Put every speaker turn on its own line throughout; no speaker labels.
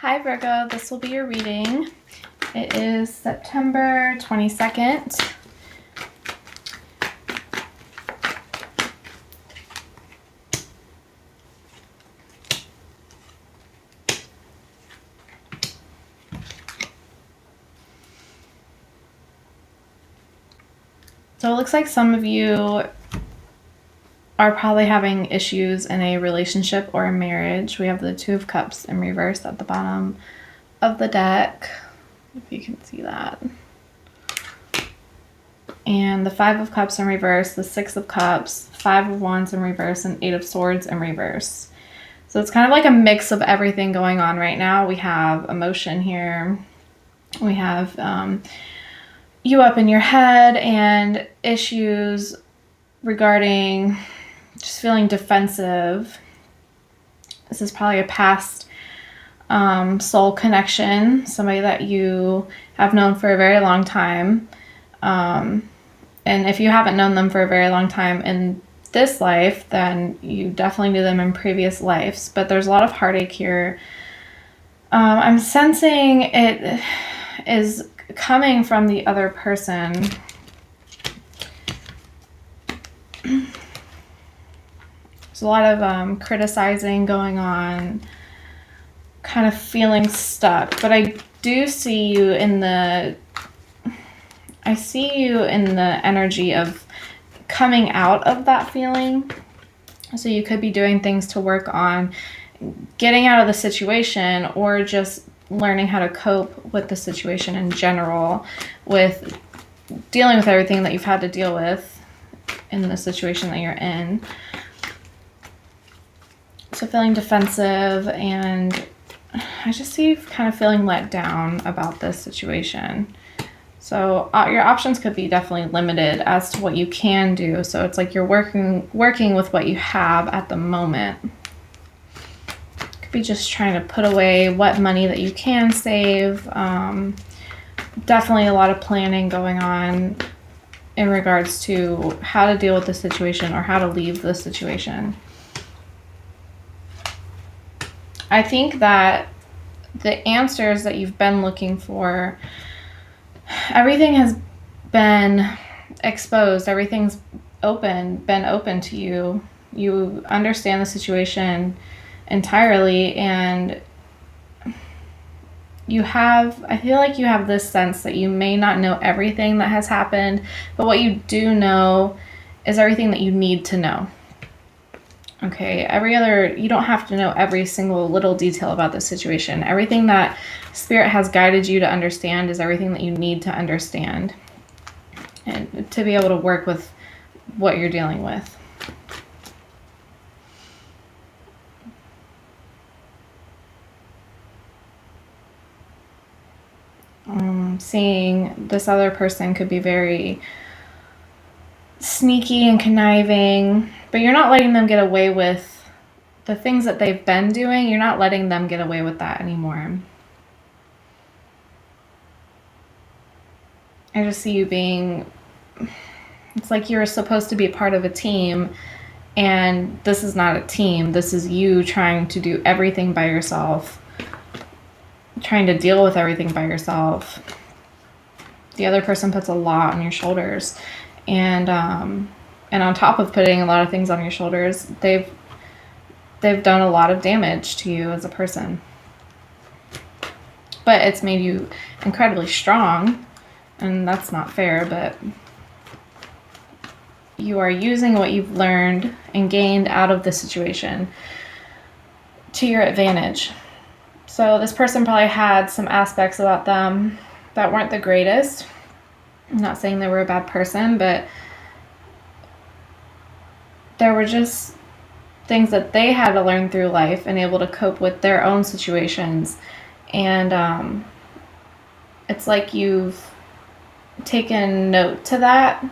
Hi Virgo, this will be your reading. It is September 22nd. So it looks like some of you are probably having issues in a relationship or a marriage. We have the Two of Cups in reverse at the bottom of the deck, if you can see that. And the Five of Cups in reverse, the Six of Cups, Five of Wands in reverse, and Eight of Swords in reverse. So it's kind of like a mix of everything going on right now. We have emotion here. We have you up in your head and issues regarding just feeling defensive. This is probably a past soul connection, somebody that you have known for a very long time. And if you haven't known them for a very long time in this life, then you definitely knew them in previous lives. But there's a lot of heartache here. I'm sensing it is coming from the other person. There's a lot of criticizing going on, kind of feeling stuck. But I do see you in the energy of coming out of that feeling. So you could be doing things to work on getting out of the situation, or just learning how to cope with the situation in general, with dealing with everything that you've had to deal with in the situation that you're in. So feeling defensive, and I just see you kind of feeling let down about this situation. So your options could be definitely limited as to what you can do. So it's like you're working with what you have at the moment. Could be just trying to put away what money that you can save. Definitely a lot of planning going on in regards to how to deal with the situation or how to leave the situation. I think that the answers that you've been looking for, everything has been exposed. Everything's been open to you. You understand the situation entirely, and I feel like you have this sense that you may not know everything that has happened, but what you do know is everything that you need to know. Okay, you don't have to know every single little detail about the situation. Everything that Spirit has guided you to understand is everything that you need to understand and to be able to work with what you're dealing with. Seeing this other person could be very sneaky and conniving, but you're not letting them get away with the things that they've been doing. You're not letting them get away with that anymore. I just see you it's like you're supposed to be a part of a team, and this is not a team. This is you trying to do everything by yourself, trying to deal with everything by yourself. The other person puts a lot on your shoulders, and on top of putting a lot of things on your shoulders, they've done a lot of damage to you as a person. But it's made you incredibly strong, and that's not fair, but you are using what you've learned and gained out of the situation to your advantage. So this person probably had some aspects about them that weren't the greatest. I'm not saying they were a bad person, but there were just things that they had to learn through life and able to cope with their own situations. And it's like you've taken note to that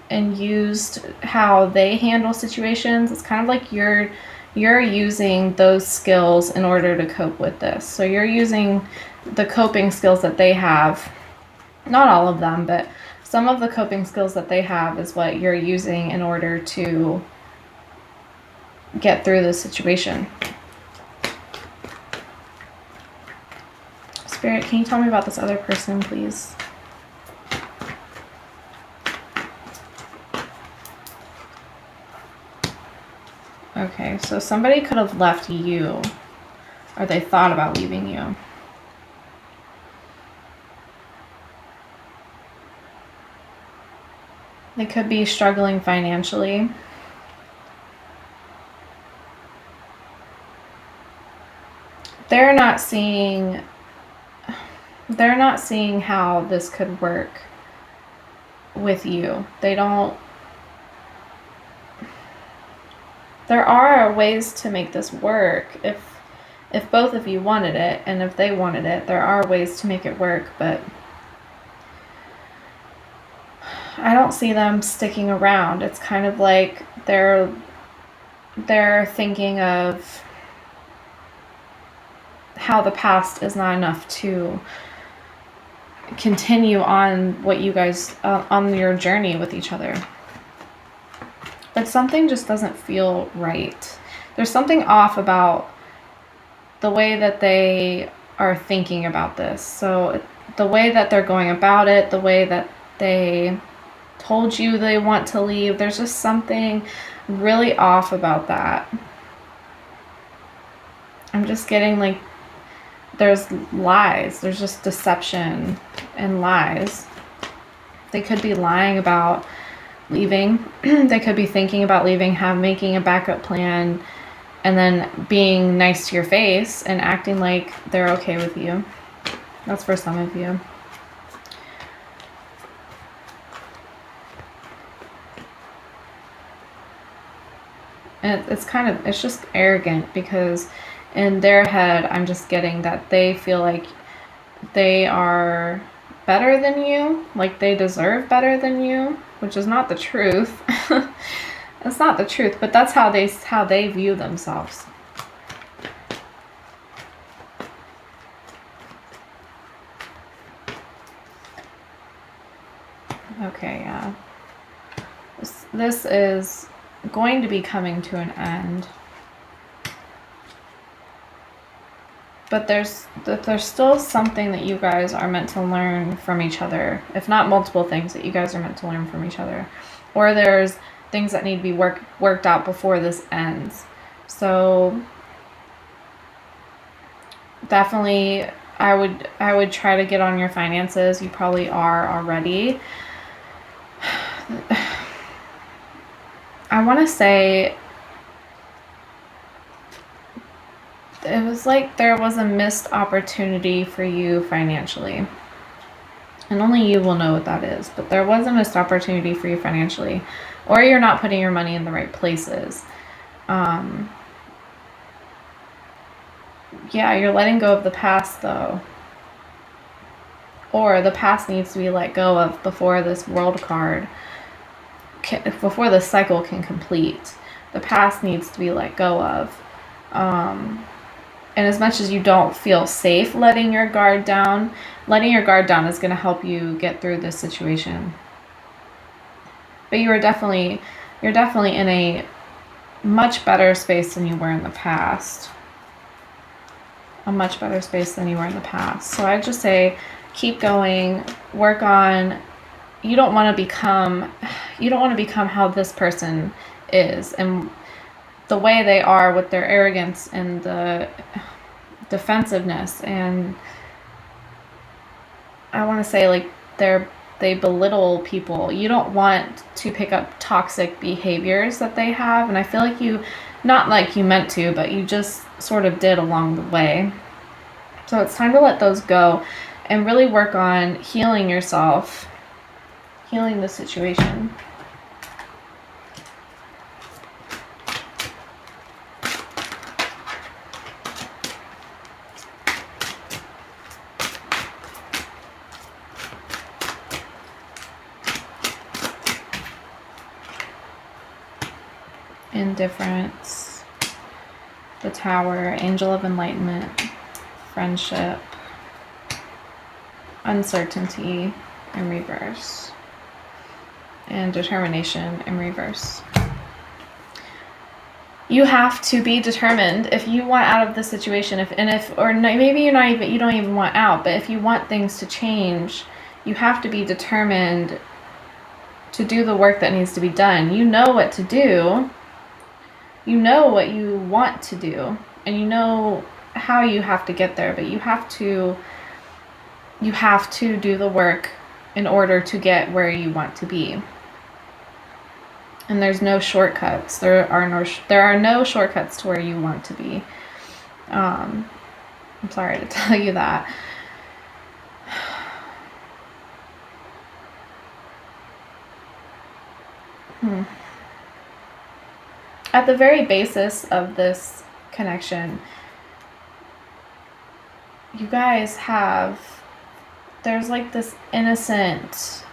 and used how they handle situations. It's kind of like you're using those skills in order to cope with this. So you're using the coping skills that they have. Not all of them, but some of the coping skills that they have is what you're using in order to get through the situation. Spirit, can you tell me about this other person, please? Okay, so somebody could have left you, or they thought about leaving you. They could be struggling financially. They're not seeing how this could work with you. They don't. There are ways to make this work if both of you wanted it, and if they wanted it. There are ways to make it work, but I don't see them sticking around. It's kind of like they're thinking of how the past is not enough to continue on what you guys on your journey with each other. But something just doesn't feel right. There's something off about the way that they are thinking about this. So the way that they're going about it, the way that they told you they want to leave, there's just something really off about that. I'm just getting like there's lies. There's just deception and lies. They could be lying about leaving. They could be thinking about leaving, making a backup plan, and then being nice to your face and acting like they're okay with you. That's for some of you. And it's just arrogant, because in their head, I'm just getting that they feel like they are better than you, like they deserve better than you, which is not the truth. That's not the truth, but that's how they view themselves. Okay, yeah. This is going to be coming to an end. But there's still something that you guys are meant to learn from each other, if not multiple things that you guys are meant to learn from each other. Or there's things that need to be worked out before this ends. So definitely I would try to get on your finances. You probably are already. I want to say it was like there was a missed opportunity for you financially. And only you will know what that is. But there was a missed opportunity for you financially. Or you're not putting your money in the right places. Yeah, you're letting go of the past, though. Or the past needs to be let go of before this world card, before the cycle can complete. The past needs to be let go of. And as much as you don't feel safe letting your guard down is going to help you get through this situation. But you're definitely in a much better space than you were in the past. A much better space than you were in the past. So I just say, keep going, work on. You don't want to become how this person is, and the way they are with their arrogance and the defensiveness, and I want to say like they belittle people. You don't want to pick up toxic behaviors that they have, and I feel like not like you meant to, but you just sort of did along the way. So it's time to let those go and really work on healing yourself, healing the situation. Indifference, the Tower, Angel of Enlightenment, friendship, uncertainty in reverse, and determination in reverse. You have to be determined if you want out of the situation. Maybe you don't even want out, but if you want things to change, you have to be determined to do the work that needs to be done. You know what to do. You know what you want to do, and you know how you have to get there, but you have to do the work in order to get where you want to be. And there's no shortcuts. There are no shortcuts to where you want to be. I'm sorry to tell you that. At the very basis of this connection, you guys there's like this innocent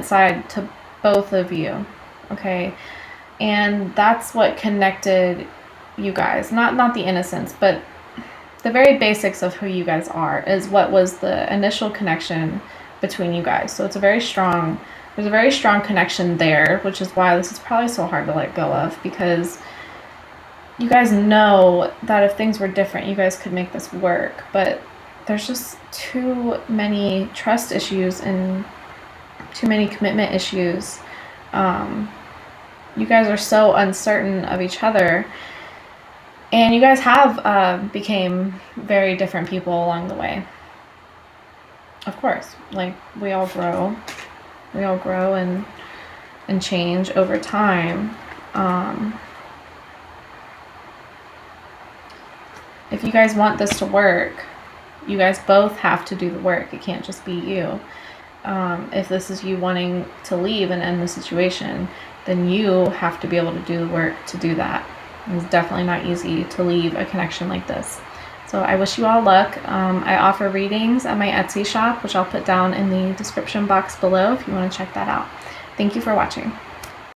side to both of you, okay? And that's what connected you guys. Not the innocence, but the very basics of who you guys are is what was the initial connection between you guys. So there's a very strong connection there, which is why this is probably so hard to let go of, because you guys know that if things were different, you guys could make this work, but there's just too many trust issues and too many commitment issues. You guys are so uncertain of each other, and you guys have became very different people along the way. Of course, like we all grow and change over time. If you guys want this to work, you guys both have to do the work. It can't just be you. If this is you wanting to leave and end the situation, then you have to be able to do the work to do that. It's definitely not easy to leave a connection like this. So I wish you all luck. I offer readings at my Etsy shop, which I'll put down in the description box below if you want to check that out. Thank you for watching.